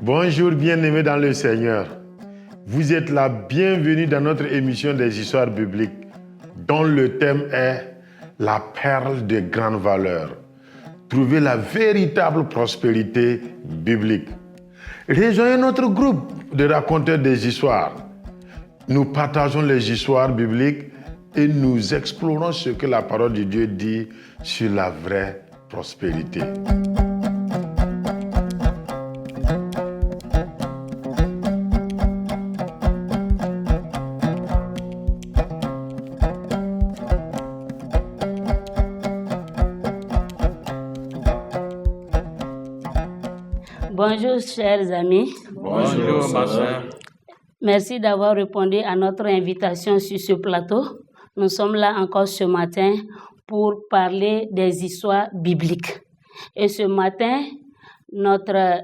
Bonjour bien-aimés dans le Seigneur. Vous êtes la bienvenue dans notre émission des histoires bibliques dont le thème est la perle de grande valeur. Trouver la véritable prospérité biblique. Rejoignez notre groupe de raconteurs des histoires. Nous partageons les histoires bibliques et nous explorons ce que la parole de Dieu dit sur la vraie prospérité. Bonjour chers amis. Bonjour ma soeur. Merci d'avoir répondu à notre invitation sur ce plateau. Nous sommes là encore ce matin pour parler des histoires bibliques. Et ce matin, notre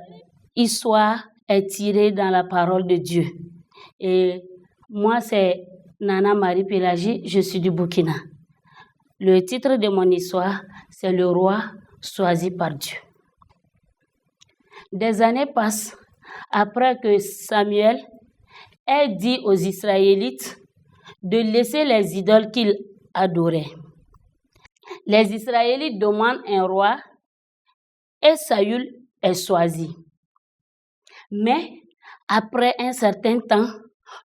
histoire est tirée dans la parole de Dieu. Et moi, c'est Nana Marie Pélagie, je suis du Burkina. Le titre de mon histoire, c'est Le roi choisi par Dieu. Des années passent après que Samuel ait dit aux Israélites de laisser les idoles qu'ils adoraient. Les Israélites demandent un roi et Saül est choisi. Mais après un certain temps,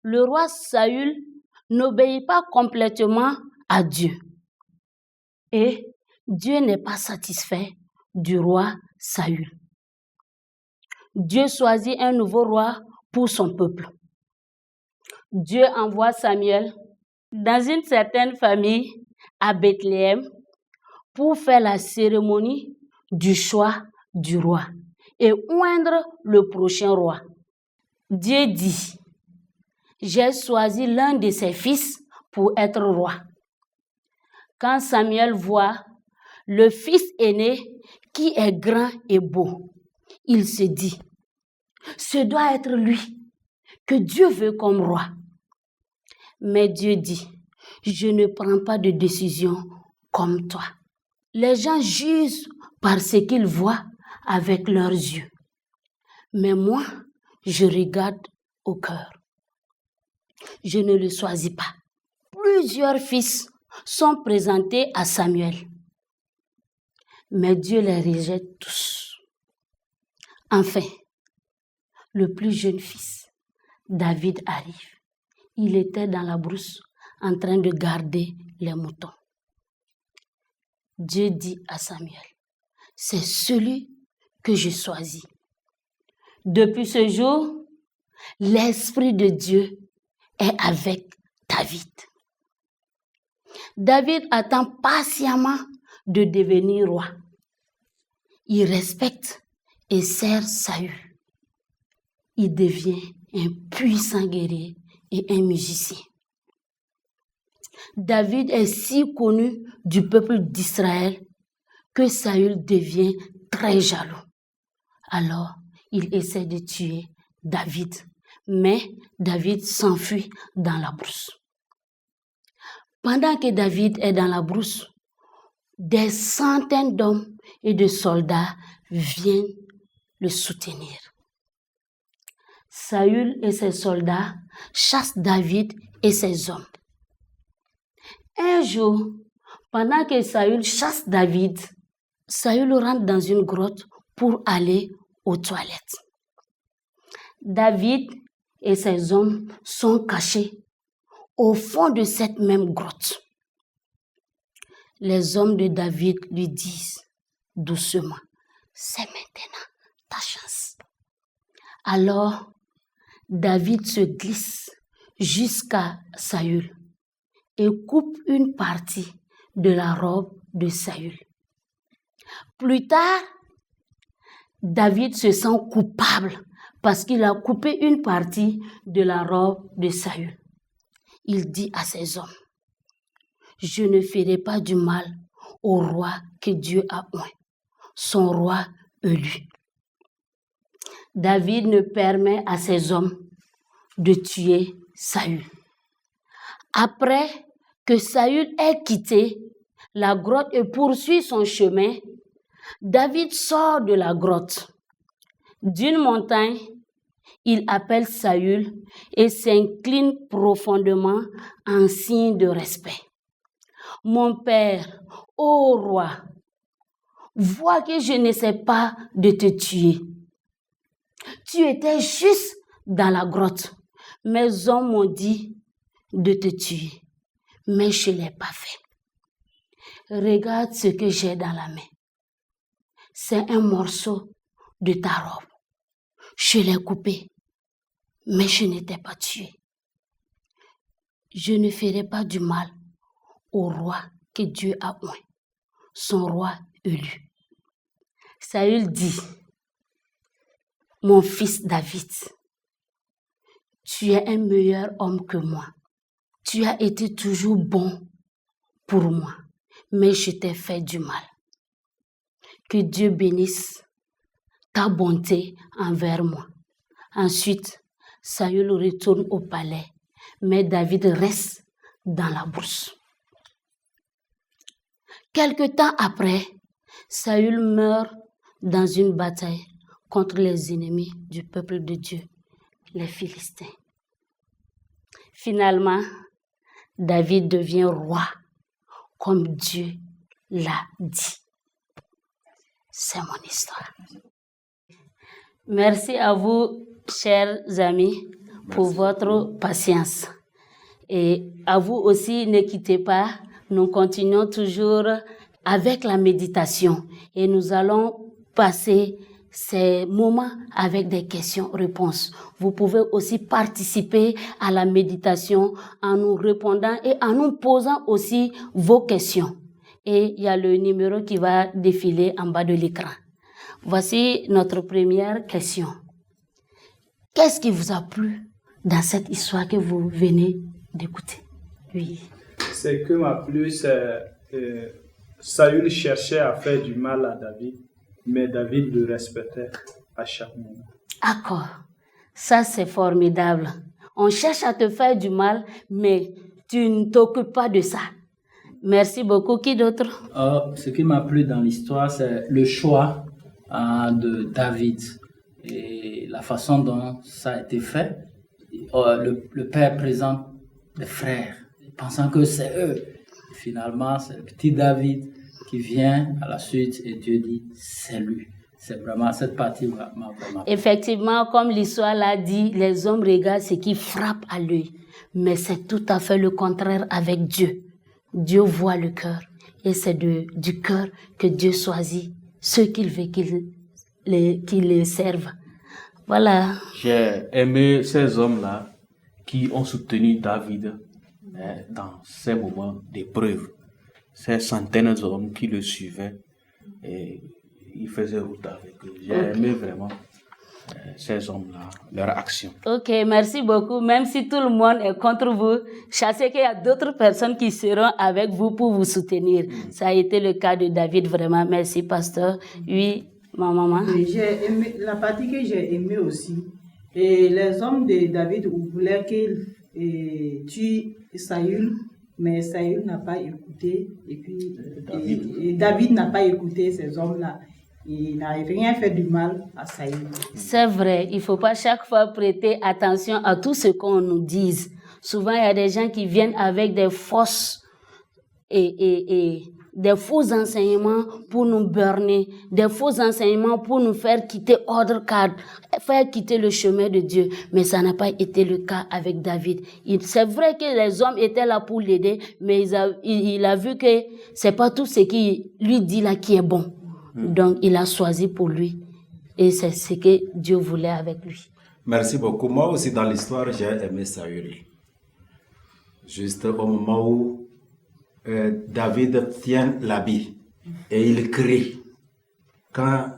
le roi Saül n'obéit pas complètement à Dieu. Et Dieu n'est pas satisfait du roi Saül. Dieu choisit un nouveau roi pour son peuple. Dieu envoie Samuel dans une certaine famille à Bethléem pour faire la cérémonie du choix du roi et oindre le prochain roi. Dieu dit, j'ai choisi l'un de ses fils pour être roi. Quand Samuel voit le fils aîné qui est grand et beau, il se dit, ce doit être lui que Dieu veut comme roi. Mais Dieu dit, je ne prends pas de décision comme toi. Les gens jugent par ce qu'ils voient avec leurs yeux. Mais moi, je regarde au cœur. Je ne le choisis pas. Plusieurs fils sont présentés à Samuel. Mais Dieu les rejette tous. Enfin, le plus jeune fils, David, arrive. Il était dans la brousse en train de garder les moutons. Dieu dit à Samuel, c'est celui que je choisis. Depuis ce jour, l'Esprit de Dieu est avec David. David attend patiemment de devenir roi. Il respecte et sert Saül. Il devient un puissant guerrier et un musicien. David est si connu du peuple d'Israël que Saül devient très jaloux. Alors, il essaie de tuer David, mais David s'enfuit dans la brousse. Pendant que David est dans la brousse, des centaines d'hommes et de soldats viennent le soutenir. Saül et ses soldats chassent David et ses hommes. Un jour, pendant que Saül chasse David, Saül rentre dans une grotte pour aller aux toilettes. David et ses hommes sont cachés au fond de cette même grotte. Les hommes de David lui disent doucement, c'est maintenant ta chance. Alors, David se glisse jusqu'à Saül et coupe une partie de la robe de Saül. Plus tard, David se sent coupable parce qu'il a coupé une partie de la robe de Saül. Il dit à ses hommes, je ne ferai pas du mal au roi que Dieu a oint, son roi élu. David ne permet à ses hommes de tuer Saül. Après que Saül ait quitté la grotte et poursuit son chemin, David sort de la grotte. D'une montagne, il appelle Saül et s'incline profondément en signe de respect. Mon père, ô roi, vois que je n'essaie pas de te tuer. Tu étais juste dans la grotte. Mes hommes m'ont dit de te tuer, mais je ne l'ai pas fait. Regarde ce que j'ai dans la main. C'est un morceau de ta robe. Je l'ai coupé, mais je ne t'ai pas tué. Je ne ferai pas du mal au roi que Dieu a oint, son roi élu. Saül dit, mon fils David, tu es un meilleur homme que moi. Tu as été toujours bon pour moi, mais je t'ai fait du mal. Que Dieu bénisse ta bonté envers moi. Ensuite, Saül retourne au palais, mais David reste dans la brousse. Quelque temps après, Saül meurt dans une bataille contre les ennemis du peuple de Dieu, les Philistins. Finalement, David devient roi, comme Dieu l'a dit. C'est mon histoire. Merci à vous, chers amis, pour votre patience. Et à vous aussi, ne quittez pas. Nous continuons toujours avec la méditation. Et nous allons passer ces moments avec des questions-réponses. Vous pouvez aussi participer à la méditation en nous répondant et en nous posant aussi vos questions. Et il y a le numéro qui va défiler en bas de l'écran. Voici notre première question. Qu'est-ce qui vous a plu dans cette histoire que vous venez d'écouter? Oui. Ce qui m'a plu, c'est Saül cherchait à faire du mal à David, mais David le respectait à chaque moment. D'accord. Ça, c'est formidable. On cherche à te faire du mal, mais tu ne t'occupes pas de ça. Merci beaucoup. Qui d'autre? Ce qui m'a plu dans l'histoire, c'est le choix de David et la façon dont ça a été fait. Le père présente les frères, pensant que c'est eux. Finalement, c'est le petit David qui vient à la suite et Dieu dit c'est lui. C'est vraiment cette partie m'a vraiment. Effectivement, comme l'histoire l'a dit, les hommes regardent ce qui frappe à l'œil, mais c'est tout à fait le contraire avec Dieu. Dieu voit le cœur et c'est du cœur que Dieu choisit ceux qu'il veut qu'ils les servent. Voilà. J'ai aimé ces hommes-là qui ont soutenu David dans ces moments d'épreuve. Ces centaines d'hommes qui le suivaient et il faisait route avec eux. J'ai aimé vraiment ces hommes-là, leur action. Ok, merci beaucoup. Même si tout le monde est contre vous, sachez qu'il y a d'autres personnes qui seront avec vous pour vous soutenir. Ça a été le cas de David, vraiment. Merci, pasteur. Oui, ma maman. Oui, j'ai aimé, la partie que j'ai aimée aussi. Et les hommes de David voulaient qu'il tue Saül, mais Saül n'a pas écouté. Et puis, David n'a pas écouté ces hommes-là. Il n'a rien fait du mal à Saül. C'est vrai, il ne faut pas chaque fois prêter attention à tout ce qu'on nous dise. Souvent, il y a des gens qui viennent avec des fausses et des faux enseignements pour nous burner, des faux enseignements pour nous faire quitter ordre cadre, faire quitter le chemin de Dieu. Mais ça n'a pas été le cas avec David. C'est vrai que les hommes étaient là pour l'aider, mais il a vu que c'est pas tout ce qu'il lui dit là qui est bon. Donc, il a choisi pour lui. Et c'est ce que Dieu voulait avec lui. Merci beaucoup. Moi aussi, dans l'histoire, j'ai aimé Saül. Juste au moment où David tient l'habit et il crie. Quand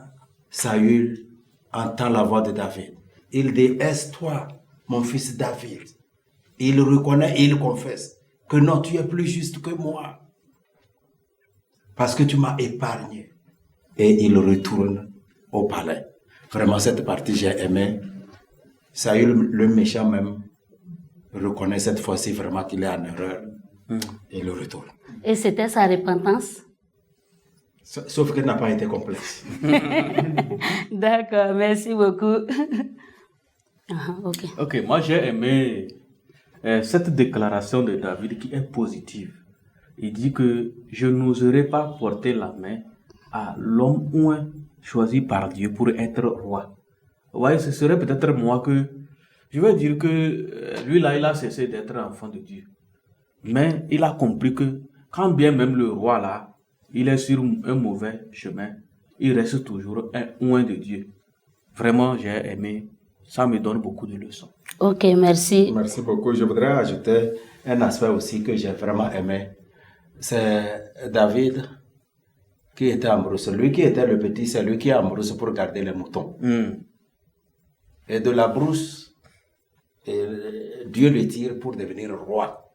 Saül entend la voix de David, il dit, est-ce-toi, mon fils David? Il reconnaît et il confesse que non, tu es plus juste que moi. Parce que tu m'as épargné. Et il retourne au palais. Vraiment, cette partie, j'ai aimé. Saül, le méchant même, reconnaît cette fois-ci vraiment qu'il est en erreur. Et il retourne. Et c'était sa repentance? Sauf qu'elle n'a pas été complète. D'accord, merci beaucoup. Ok. Ok, moi j'ai aimé cette déclaration de David qui est positive. Il dit que je n'oserais pas porter la main à l'homme oint choisi par Dieu pour être roi. Vous voyez, ce serait peut-être moi que je vais dire que lui là, il a cessé d'être enfant de Dieu. Mais il a compris que quand bien même le roi là, il est sur un mauvais chemin, il reste toujours un oint de Dieu. Vraiment, j'ai aimé. Ça me donne beaucoup de leçons. Ok, merci. Merci beaucoup. Je voudrais ajouter un aspect aussi que j'ai vraiment aimé. C'est David qui était en brousse. Lui qui était le petit, c'est lui qui est en brousse pour garder les moutons. Et de la brousse, Dieu le tire pour devenir roi.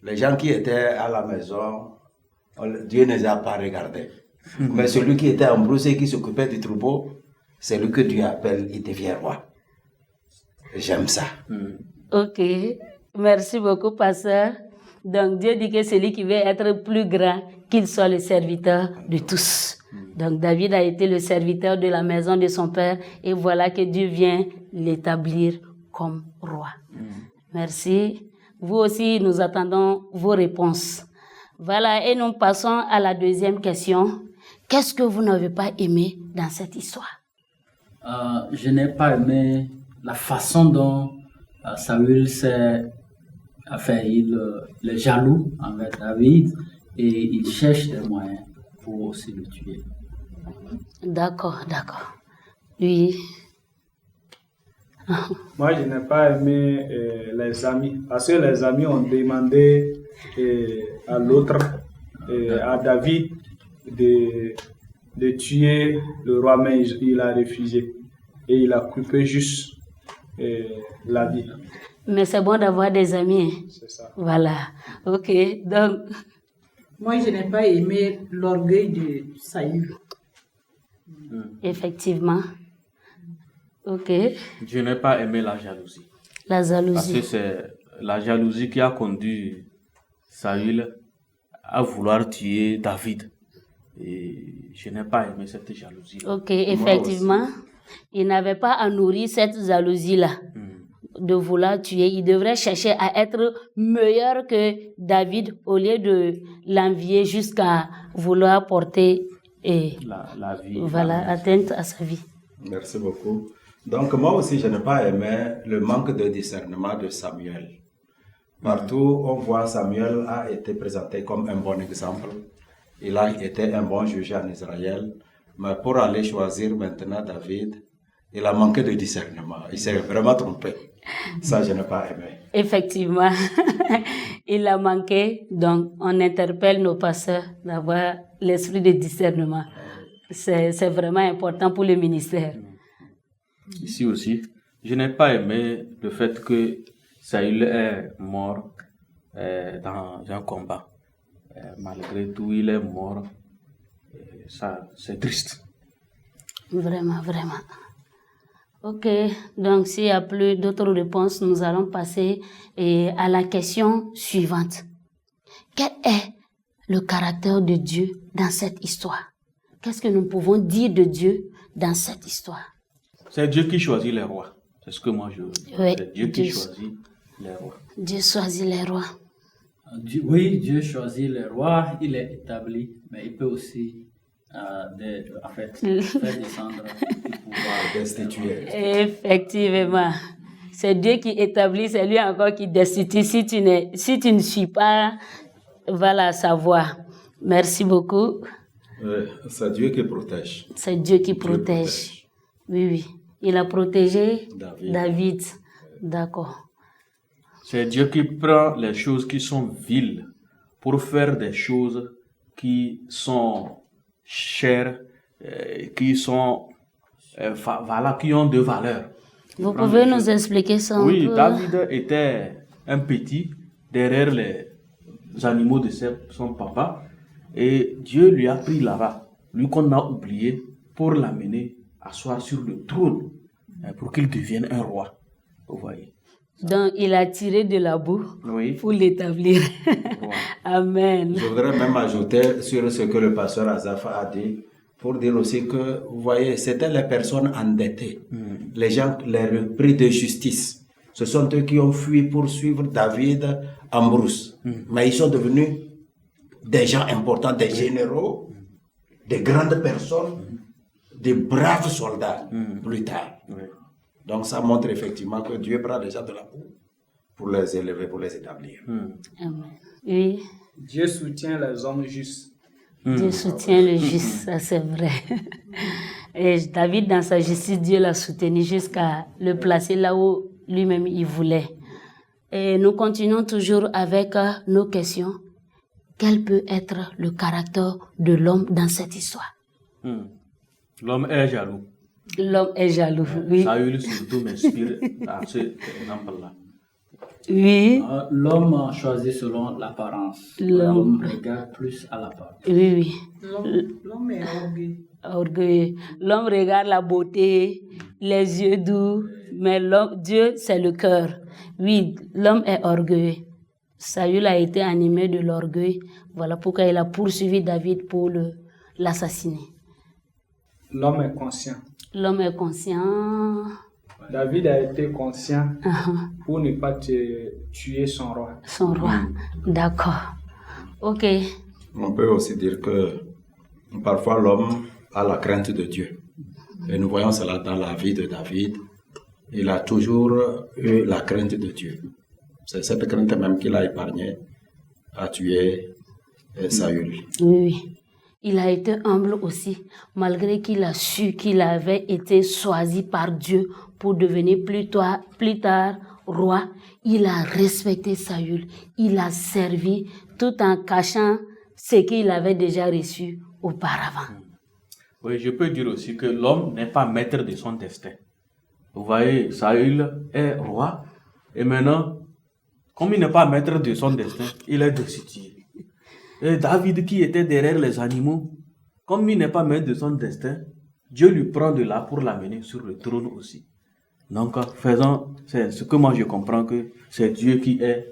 Les gens qui étaient à la maison, Dieu ne les a pas regardés. Mais celui qui était en brousse et qui s'occupait du troupeau, c'est lui que Dieu appelle, il devient roi. J'aime ça. Ok, merci beaucoup, pasteur. Donc Dieu dit que celui qui veut être plus grand, qu'il soit le serviteur de tous. Donc David a été le serviteur de la maison de son père et voilà que Dieu vient l'établir comme roi. Merci. Vous aussi, nous attendons vos réponses. Voilà, et nous passons à la deuxième question. Qu'est-ce que vous n'avez pas aimé dans cette histoire? Je n'ai pas aimé la façon dont Saül s'est... Enfin, il est jaloux envers David et il cherche des moyens pour aussi le tuer. D'accord. Oui. Moi, je n'ai pas aimé les amis, parce que les amis ont demandé à l'autre, à David, de tuer le roi, mais il a refusé. Et il a coupé juste la vie. Mais c'est bon d'avoir des amis. C'est ça. Voilà. Ok. Donc, Moi, je n'ai pas aimé l'orgueil de Saül. effectivement. Ok. Je n'ai pas aimé la jalousie. La Parce que jalousie. c'est la jalousie qui a conduit Saül à vouloir tuer David. Et je n'ai pas aimé cette jalousie. Ok, effectivement. Il n'avait pas à nourrir cette jalousie-là. De vouloir tuer. Il devrait chercher à être meilleur que David au lieu de l'envier jusqu'à vouloir porter La vie. atteinte à sa vie. Merci beaucoup. Donc, moi aussi, je n'ai pas aimé le manque de discernement de Samuel. Partout, on voit Samuel a été présenté comme un bon exemple. Il a été un bon juge en Israël. Mais pour aller choisir maintenant David, il a manqué de discernement. Il s'est vraiment trompé. Ça, je n'ai pas aimé. Effectivement, il a manqué. Donc, on interpelle nos pasteurs d'avoir l'esprit de discernement. C'est vraiment important pour le ministère. Ici aussi, je n'ai pas aimé le fait que Saül est mort dans un combat. Malgré tout, il est mort. Ça, c'est triste. Vraiment. Ok, donc s'il n'y a plus d'autres réponses, nous allons passer à la question suivante. Quel est le caractère de Dieu dans cette histoire? Qu'est-ce que nous pouvons dire de Dieu dans cette histoire? C'est Dieu qui choisit les rois. C'est ce que moi je veux dire. Oui, C'est Dieu qui choisit les rois. Dieu choisit les rois. Oui, Dieu choisit les rois, il est établi, mais il peut aussi faire descendre le pouvoir. Destitué. Effectivement. C'est Dieu qui établit, c'est lui encore qui destitue si tu ne suis pas sa voie. Merci beaucoup. C'est Dieu qui protège. C'est Dieu qui protège. Oui. Il a protégé David. D'accord. C'est Dieu qui prend les choses qui sont viles pour faire des choses qui sont chères, qui sont qui ont de valeur. Vous pouvez nous expliquer ça un peu? Oui, David était un petit derrière les animaux de son papa et Dieu lui a pris là-bas, lui qu'on a oublié, pour l'amener asseoir sur le trône pour qu'il devienne un roi. Vous voyez. Donc, il a tiré de la boue pour l'établir. Wow. Amen. Je voudrais même ajouter sur ce que le pasteur Azaf a dit pour dire aussi que, vous voyez, c'était les personnes endettées, les gens, les repris de justice. Ce sont eux qui ont fui pour suivre David en brousse. Mais ils sont devenus des gens importants, des généraux, des grandes personnes, des braves soldats plus tard. Donc ça montre effectivement que Dieu prend des gens de la boue pour les élever, pour les établir. Amen. Oui, Dieu soutient les hommes justes. Dieu soutient le juste, ça c'est vrai. Et David, dans sa justice, Dieu l'a soutenu jusqu'à le placer là où lui-même il voulait. Et nous continuons toujours avec nos questions. Quel peut être le caractère de l'homme dans cette histoire? L'homme est jaloux. L'homme est jaloux, oui. Saül surtout m'inspire à cet exemple-là. Oui, L'homme a choisi selon l'apparence. L'homme. L'homme regarde plus à l'apparence. oui, oui. L'homme est orgueilleux. Orgueilleux. L'homme regarde la beauté, les yeux doux, mais Dieu, c'est le cœur. Oui, l'homme est orgueilleux. Saül a été animé de l'orgueil. Voilà pourquoi il a poursuivi David pour l'assassiner. L'homme est conscient. L'homme est conscient. David a été conscient pour ne pas tuer son roi. Son roi. D'accord. Ok. On peut aussi dire que parfois l'homme a la crainte de Dieu. Et nous voyons cela dans la vie de David. Il a toujours eu la crainte de Dieu. C'est cette crainte même qu'il a épargné à tuer Saül. Oui, oui. Il a été humble aussi, malgré qu'il a su qu'il avait été choisi par Dieu pour devenir plus tard roi. Il a respecté Saül, il a servi tout en cachant ce qu'il avait déjà reçu auparavant. Oui, je peux dire aussi que l'homme n'est pas maître de son destin. Vous voyez, Saül est roi et maintenant, comme il n'est pas maître de son destin, il est destitué. Et David qui était derrière les animaux, comme il n'est pas maître de son destin, Dieu lui prend de là pour l'amener sur le trône aussi. Donc, c'est ce que moi je comprends, que c'est Dieu qui est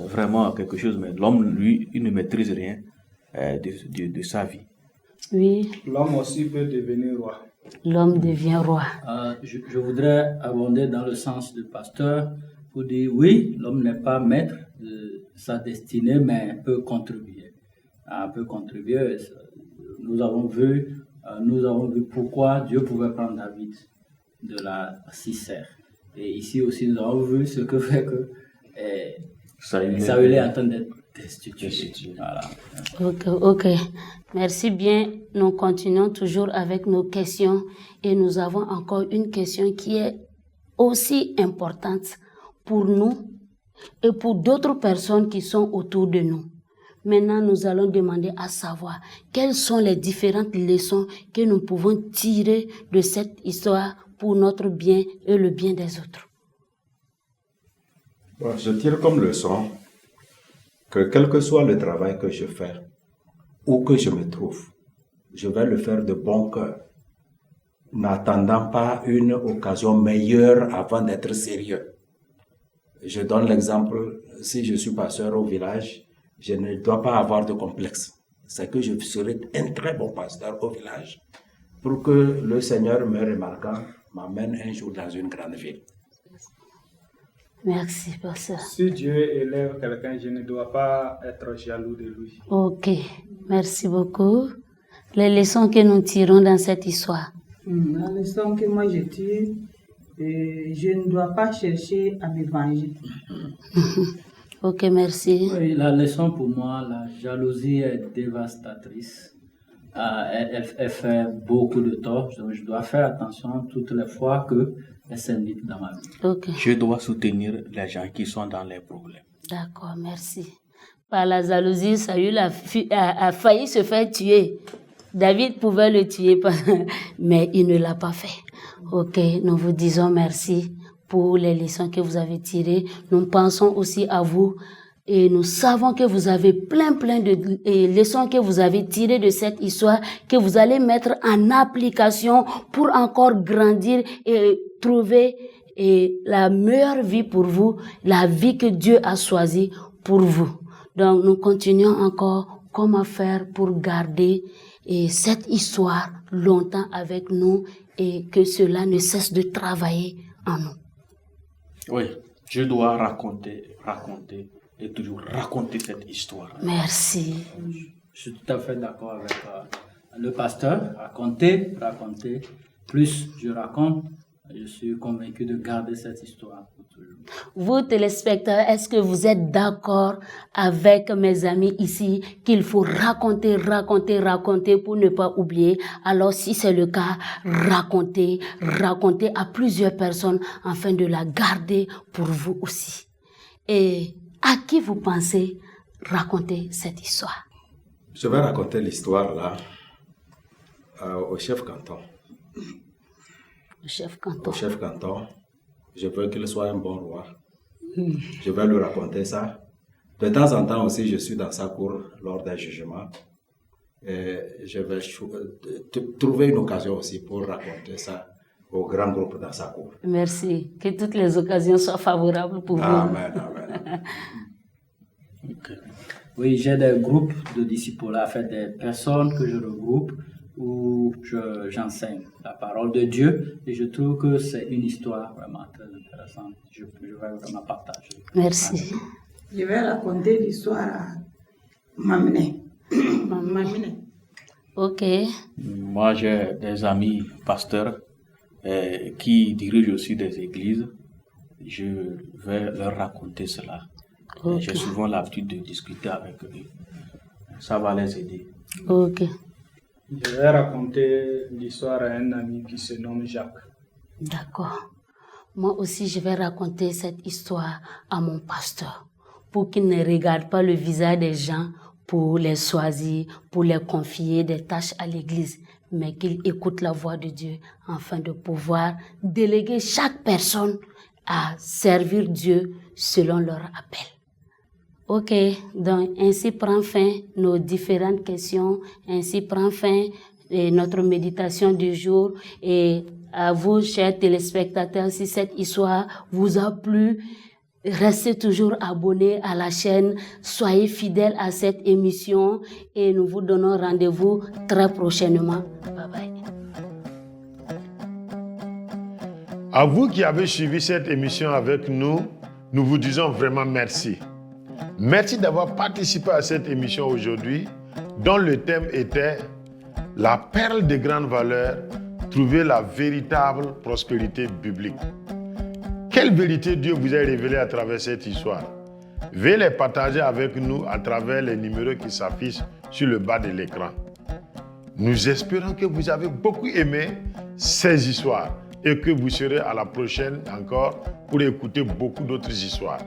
vraiment quelque chose, mais l'homme, lui, il ne maîtrise rien de sa vie. Oui, L'homme aussi peut devenir roi. l'homme devient roi. Je voudrais abonder dans le sens du pasteur pour dire oui, l'homme n'est pas maître de sa destinée, mais peut contribuer. Peut contribuer. Nous avons vu pourquoi Dieu pouvait prendre David de la Cicère. Et ici aussi, nous avons vu ce que fait que Saül est en train d'être destitué. Voilà. Ok. Merci bien. Nous continuons toujours avec nos questions et nous avons encore une question qui est aussi importante pour nous et pour d'autres personnes qui sont autour de nous. Maintenant, nous allons demander à savoir quelles sont les différentes leçons que nous pouvons tirer de cette histoire pour notre bien et le bien des autres. Bon, je tire comme leçon que quel que soit le travail que je fais, où que je me trouve, je vais le faire de bon cœur, n'attendant pas une occasion meilleure avant d'être sérieux. Je donne l'exemple, si je suis pasteur au village, je ne dois pas avoir de complexe. C'est que je serai un très bon pasteur au village pour que le Seigneur, me remarquant, m'amène un jour dans une grande ville. Merci, pasteur. Si Dieu élève quelqu'un, je ne dois pas être jaloux de lui. Ok, merci beaucoup. Les leçons que nous tirons dans cette histoire. La leçon que moi je tire, je ne dois pas chercher à me venger. Ok, merci. Oui, la leçon pour moi, la jalousie est dévastatrice. Elle fait beaucoup de tort. Donc, je dois faire attention toutes les fois qu'elle s'invite dans ma vie. Ok, Je dois soutenir les gens qui sont dans les problèmes. d'accord, merci. Par la jalousie, Saül a failli se faire tuer. David pouvait le tuer, mais il ne l'a pas fait. Ok, nous vous disons merci pour les leçons que vous avez tirées. Nous pensons aussi à vous et nous savons que vous avez plein de leçons que vous avez tirées de cette histoire, que vous allez mettre en application pour encore grandir et trouver la meilleure vie pour vous, la vie que Dieu a choisie pour vous. Donc nous continuons encore comment faire pour garder cette histoire longtemps avec nous et que cela ne cesse de travailler en nous. Oui, je dois raconter et toujours raconter cette histoire. Merci. Je suis tout à fait d'accord avec le pasteur. Raconter. Plus je raconte, je suis convaincu de garder cette histoire pour toujours. Vous, téléspectateurs, est-ce que vous êtes d'accord avec mes amis ici qu'il faut raconter pour ne pas oublier? Alors, si c'est le cas, racontez à plusieurs personnes afin de la garder pour vous aussi. Et à qui vous pensez raconter cette histoire? Je vais raconter l'histoire là au chef canton. Le chef canton. Au chef canton, je veux qu'il soit un bon roi. Je vais lui raconter ça. De temps en temps aussi, je suis dans sa cour lors d'un jugement. Et je vais trouver une occasion aussi pour raconter ça au grand groupe dans sa cour. Merci. Que toutes les occasions soient favorables pour vous. Amen. Okay. Oui, j'ai des groupes de disciples, en fait, des personnes que je regroupe où j'enseigne la parole de Dieu et je trouve que c'est une histoire vraiment très intéressante. Je vais vraiment partager. Merci. Je vais raconter l'histoire à Mamine. Ok. Moi, j'ai des amis pasteurs qui dirigent aussi des églises. Je vais leur raconter cela. Ok. J'ai souvent l'habitude de discuter avec eux. Ça va les aider. Ok. Je vais raconter l'histoire à un ami qui se nomme Jacques. D'accord. Moi aussi, je vais raconter cette histoire à mon pasteur pour qu'il ne regarde pas le visage des gens pour les choisir, pour les confier des tâches à l'église, mais qu'il écoute la voix de Dieu afin de pouvoir déléguer chaque personne à servir Dieu selon leur appel. Ok, donc ainsi prend fin nos différentes questions, ainsi prend fin notre méditation du jour. Et à vous, chers téléspectateurs, si cette histoire vous a plu, restez toujours abonnés à la chaîne, soyez fidèles à cette émission et nous vous donnons rendez-vous très prochainement. Bye bye. À vous qui avez suivi cette émission avec nous, nous vous disons vraiment merci. Merci d'avoir participé à cette émission aujourd'hui, dont le thème était « La perle de grande valeur, trouver la véritable prospérité biblique ». Quelle vérité Dieu vous a révélée à travers cette histoire? Veuillez les partager avec nous à travers les numéros qui s'affichent sur le bas de l'écran. Nous espérons que vous avez beaucoup aimé ces histoires et que vous serez à la prochaine encore pour écouter beaucoup d'autres histoires.